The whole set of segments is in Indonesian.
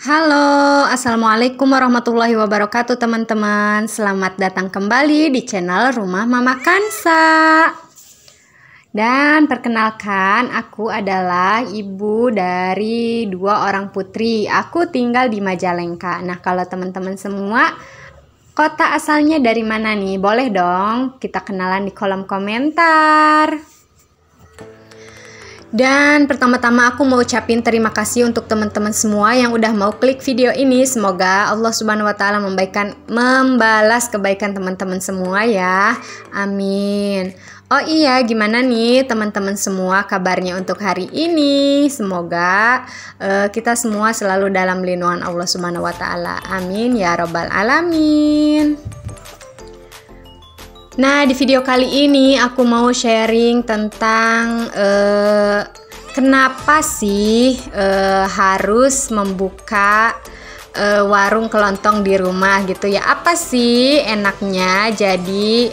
Halo, assalamualaikum warahmatullahi wabarakatuh teman-teman. Selamat datang kembali di channel Rumah Mama Kansa. Dan perkenalkan, aku adalah ibu dari 2 orang putri. Aku tinggal di Majalengka. Nah, kalau teman-teman semua kota asalnya dari mana nih? Boleh dong kita kenalan di kolom komentar. Dan pertama-tama aku mau ucapin terima kasih untuk teman-teman semua yang udah mau klik video ini. Semoga Allah Subhanahu wa taala membalas kebaikan teman-teman semua ya. Amin. Oh iya, gimana nih teman-teman semua kabarnya untuk hari ini? Semoga kita semua selalu dalam lindungan Allah Subhanahu wa taala. Amin ya rabbal alamin. Nah, di video kali ini aku mau sharing tentang kenapa sih harus membuka warung kelontong di rumah gitu ya. Apa sih enaknya jadi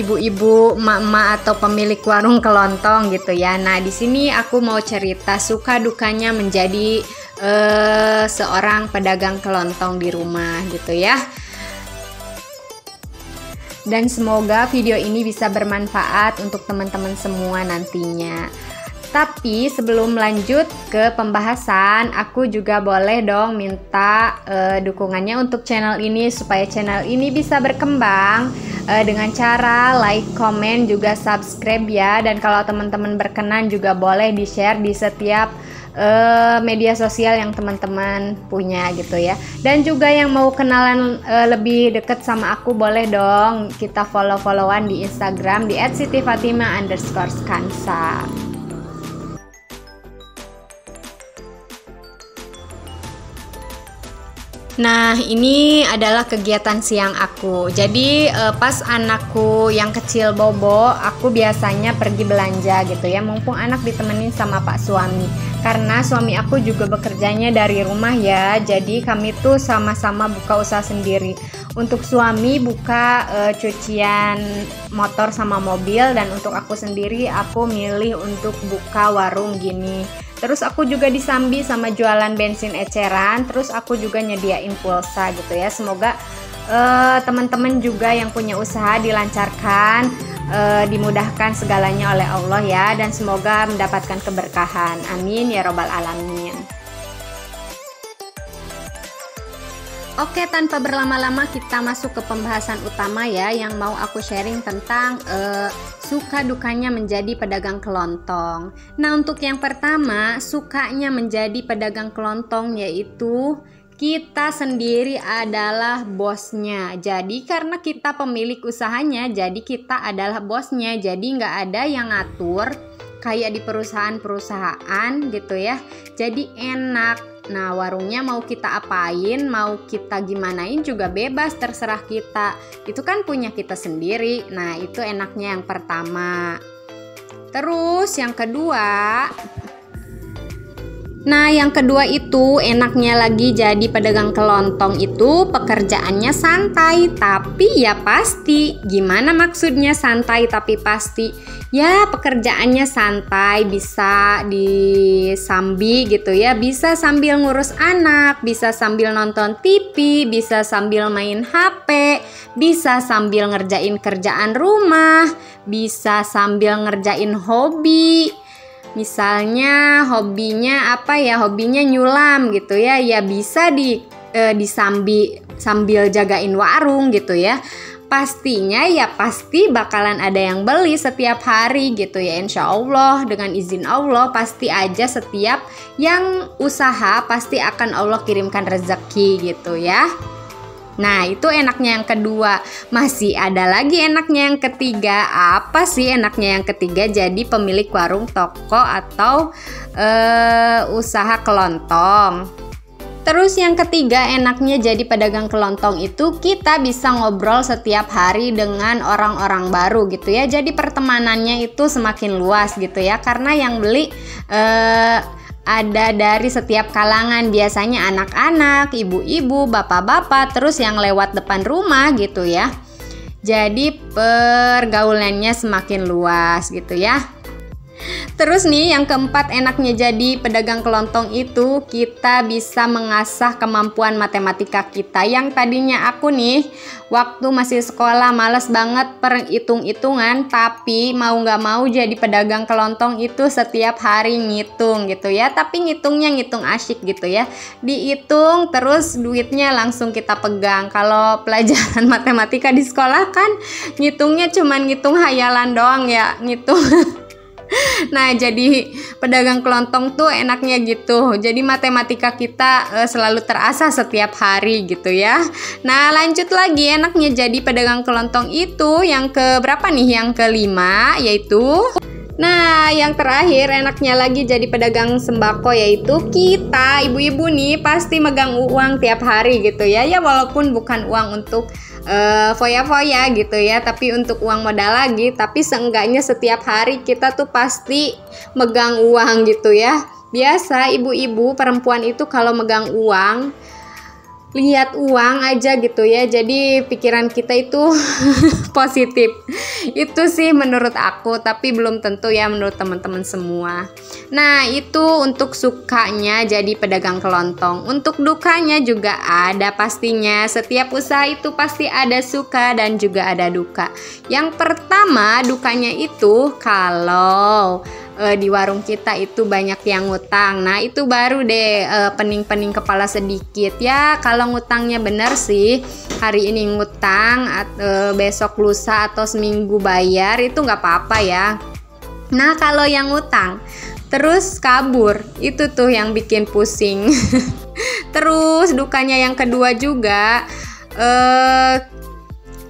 ibu-ibu, emak-emak atau pemilik warung kelontong gitu ya. Nah, di sini aku mau cerita suka dukanya menjadi seorang pedagang kelontong di rumah gitu ya. Dan semoga video ini bisa bermanfaat untuk teman-teman semua nantinya. Tapi sebelum lanjut ke pembahasan, aku juga boleh dong minta dukungannya untuk channel ini supaya channel ini bisa berkembang dengan cara like, komen, juga subscribe ya. Dan kalau teman-teman berkenan juga boleh di-share di setiap media sosial yang teman-teman punya gitu ya. Dan juga yang mau kenalan lebih deket sama aku boleh dong kita follow-followan di Instagram di @sitifatima_kansa. Nah, ini adalah kegiatan siang aku. Jadi pas anakku yang kecil bobo, aku biasanya pergi belanja gitu ya. Mumpung anak ditemenin sama pak suami. Karena suami aku juga bekerjanya dari rumah ya. Jadi kami tuh sama-sama buka usaha sendiri. Untuk suami buka cucian motor sama mobil, dan untuk aku sendiri aku milih untuk buka warung gini. Terus aku juga disambi sama jualan bensin eceran. Terus aku juga nyediain pulsa gitu ya. Semoga teman-teman juga yang punya usaha dilancarkan, dimudahkan segalanya oleh Allah ya. Dan semoga mendapatkan keberkahan. Amin ya robbal alamin. Oke, tanpa berlama-lama kita masuk ke pembahasan utama ya, yang mau aku sharing tentang suka dukanya menjadi pedagang kelontong. Nah, untuk yang pertama, sukanya menjadi pedagang kelontong yaitu kita sendiri adalah bosnya. Jadi karena kita pemilik usahanya, jadi kita adalah bosnya. Jadi nggak ada yang ngatur kayak di perusahaan-perusahaan gitu ya. Jadi enak. Nah, warungnya mau kita apain, mau kita gimanain juga bebas, terserah kita. Itu kan punya kita sendiri. Nah, itu enaknya yang pertama. Terus yang kedua, itu enaknya lagi jadi pedagang kelontong itu pekerjaannya santai tapi ya pasti. Gimana maksudnya santai tapi pasti? Ya pekerjaannya santai, bisa disambi gitu ya. Bisa sambil ngurus anak, bisa sambil nonton TV, bisa sambil main HP, bisa sambil ngerjain kerjaan rumah, bisa sambil ngerjain hobi. Misalnya hobinya apa ya, hobinya nyulam gitu ya, ya bisa disambi sambil jagain warung gitu ya. Pastinya ya pasti bakalan ada yang beli setiap hari gitu ya, insya Allah dengan izin Allah. Pasti aja setiap yang usaha pasti akan Allah kirimkan rezeki gitu ya. Nah, itu enaknya yang kedua. Masih ada lagi enaknya yang ketiga. Apa sih enaknya yang ketiga? Jadi pemilik warung, toko, atau usaha kelontong. Terus yang ketiga, enaknya jadi pedagang kelontong itu kita bisa ngobrol setiap hari dengan orang-orang baru gitu ya. Jadi pertemanannya itu semakin luas gitu ya, karena yang beli ada dari setiap kalangan, biasanya anak-anak, ibu-ibu, bapak-bapak, terus yang lewat depan rumah gitu ya. Jadi pergaulannya semakin luas gitu ya. Terus nih yang keempat, enaknya jadi pedagang kelontong itu kita bisa mengasah kemampuan matematika kita. Yang tadinya aku nih waktu masih sekolah males banget perhitung-hitungan, tapi mau nggak mau jadi pedagang kelontong itu setiap hari ngitung gitu ya. Tapi ngitungnya ngitung asyik gitu ya, dihitung terus duitnya langsung kita pegang. Kalau pelajaran matematika di sekolah kan ngitungnya cuman ngitung hayalan doang ya, ngitung. Nah, jadi pedagang kelontong tuh enaknya gitu. Jadi matematika kita selalu terasah setiap hari gitu ya. Nah, lanjut lagi, enaknya jadi pedagang kelontong itu yang ke berapa nih? Yang kelima, yaitu yang terakhir enaknya lagi jadi pedagang sembako, yaitu kita ibu-ibu nih pasti megang uang tiap hari gitu ya. Ya walaupun bukan uang untuk foya-foya gitu ya, tapi untuk uang modal lagi. Tapi seenggaknya setiap hari kita tuh pasti megang uang gitu ya. Biasa ibu-ibu perempuan itu kalau megang uang, lihat uang aja gitu ya, jadi pikiran kita itu positif. Itu sih menurut aku, tapi belum tentu ya menurut teman-teman semua. Nah, itu untuk sukanya jadi pedagang kelontong. Untuk dukanya juga ada pastinya. Setiap usaha itu pasti ada suka dan juga ada duka. Yang pertama, dukanya itu kalau di warung kita itu banyak yang ngutang. Nah, itu baru deh pening-pening kepala sedikit ya. Kalau ngutangnya bener sih, hari ini ngutang, besok lusa atau seminggu bayar, itu nggak apa-apa ya. Nah, kalau yang ngutang terus kabur, itu tuh yang bikin pusing. Terus dukanya yang kedua juga,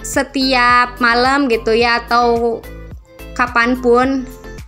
setiap malam gitu ya, atau kapanpun,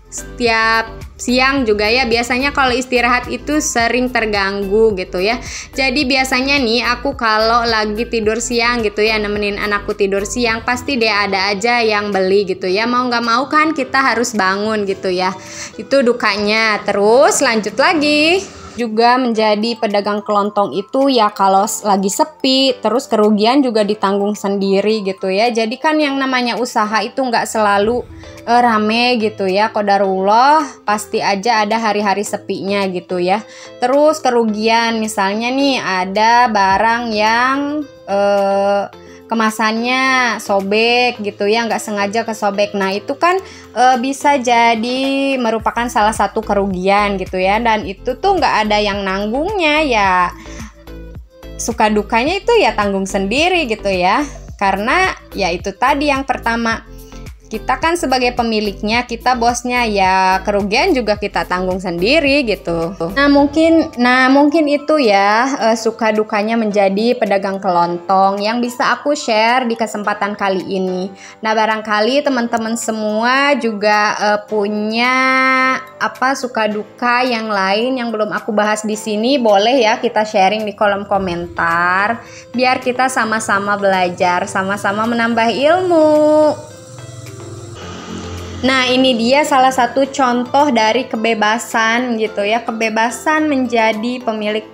setiap siang juga ya, biasanya kalau istirahat itu sering terganggu gitu ya. Jadi biasanya nih aku kalau lagi tidur siang gitu ya, nemenin anakku tidur siang, pasti deh ada aja yang beli gitu ya. Mau nggak mau kan kita harus bangun gitu ya. Itu dukanya. Terus lanjut lagi, juga menjadi pedagang kelontong itu ya kalau lagi sepi, terus kerugian juga ditanggung sendiri gitu ya. Jadi kan yang namanya usaha itu nggak selalu rame gitu ya. Qadarullah pasti aja ada hari-hari sepinya gitu ya. Terus kerugian, misalnya nih ada barang yang kemasannya sobek gitu ya, nggak sengaja kesobek. Nah, itu kan bisa jadi merupakan salah satu kerugian gitu ya, dan itu tuh nggak ada yang nanggungnya ya. Suka dukanya itu ya tanggung sendiri gitu ya, karena ya itu tadi yang pertama, kita kan sebagai pemiliknya, kita bosnya, ya kerugian juga kita tanggung sendiri gitu. Nah mungkin itu ya suka dukanya menjadi pedagang kelontong yang bisa aku share di kesempatan kali ini. Nah, barangkali teman-teman semua juga punya suka duka yang lain yang belum aku bahas di sini, boleh ya kita sharing di kolom komentar biar kita sama-sama belajar, sama-sama menambah ilmu. Nah, ini dia salah satu contoh dari kebebasan gitu ya, kebebasan menjadi pemilik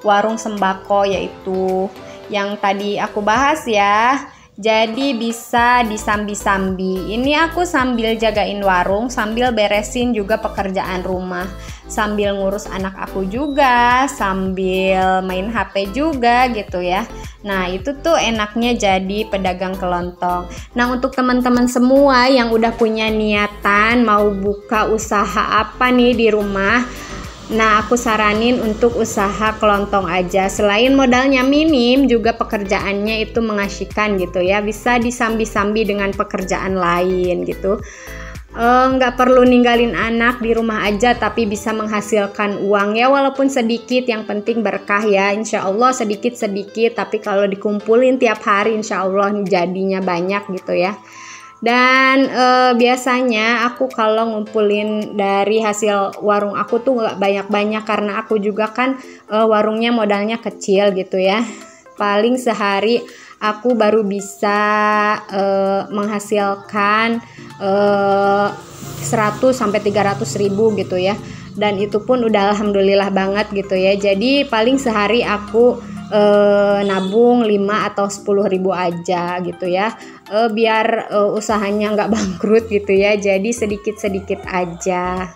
warung sembako, yaitu yang tadi aku bahas ya. Jadi bisa disambi-sambi. Ini aku sambil jagain warung, sambil beresin juga pekerjaan rumah, sambil ngurus anak aku juga, sambil main HP juga gitu ya. Nah, itu tuh enaknya jadi pedagang kelontong. Nah, untuk teman-teman semua yang udah punya niatan mau buka usaha apa nih di rumah, nah aku saranin untuk usaha kelontong aja. Selain modalnya minim, juga pekerjaannya itu mengasyikan gitu ya. Bisa disambi-sambi dengan pekerjaan lain gitu. Nggak perlu ninggalin anak di rumah aja, tapi bisa menghasilkan uang ya, walaupun sedikit, yang penting berkah ya. Insya Allah sedikit-sedikit, tapi kalau dikumpulin tiap hari insya Allah jadinya banyak gitu ya. Dan biasanya aku kalau ngumpulin dari hasil warung aku tuh nggak banyak-banyak, karena aku juga kan warungnya modalnya kecil gitu ya. Paling sehari aku baru bisa menghasilkan 100 sampai 300 ribu gitu ya. Dan itu pun udah alhamdulillah banget gitu ya. Jadi paling sehari aku nabung 5 atau 10 ribu aja gitu ya, biar usahanya nggak bangkrut gitu ya. Jadi sedikit-sedikit aja.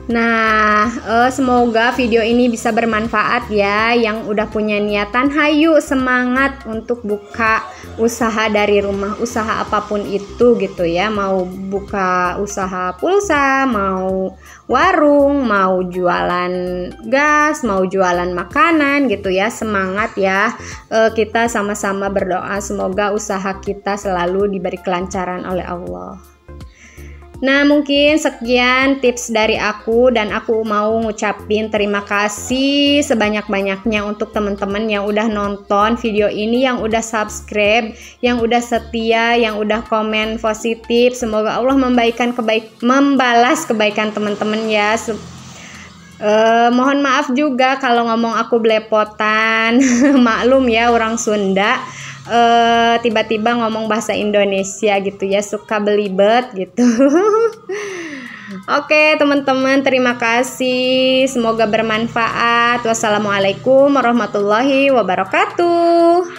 Nah, semoga video ini bisa bermanfaat ya. Yang udah punya niatan, hayu semangat untuk buka usaha dari rumah, usaha apapun itu gitu ya. Mau buka usaha pulsa, mau warung, mau jualan gas, mau jualan makanan gitu ya. Semangat ya. Kita sama-sama berdoa semoga usaha kita selalu diberi kelancaran oleh Allah. Nah, mungkin sekian tips dari aku, dan aku mau ngucapin terima kasih sebanyak-banyaknya untuk teman-teman yang udah nonton video ini, yang udah subscribe, yang udah setia, yang udah komen positif. Semoga Allah membalas kebaikan teman-teman ya. Mohon maaf juga kalau ngomong aku belepotan. Maklum ya, orang Sunda tiba-tiba ngomong bahasa Indonesia gitu ya, suka belibet gitu. Oke teman-teman, terima kasih, semoga bermanfaat. Wassalamualaikum warahmatullahi wabarakatuh.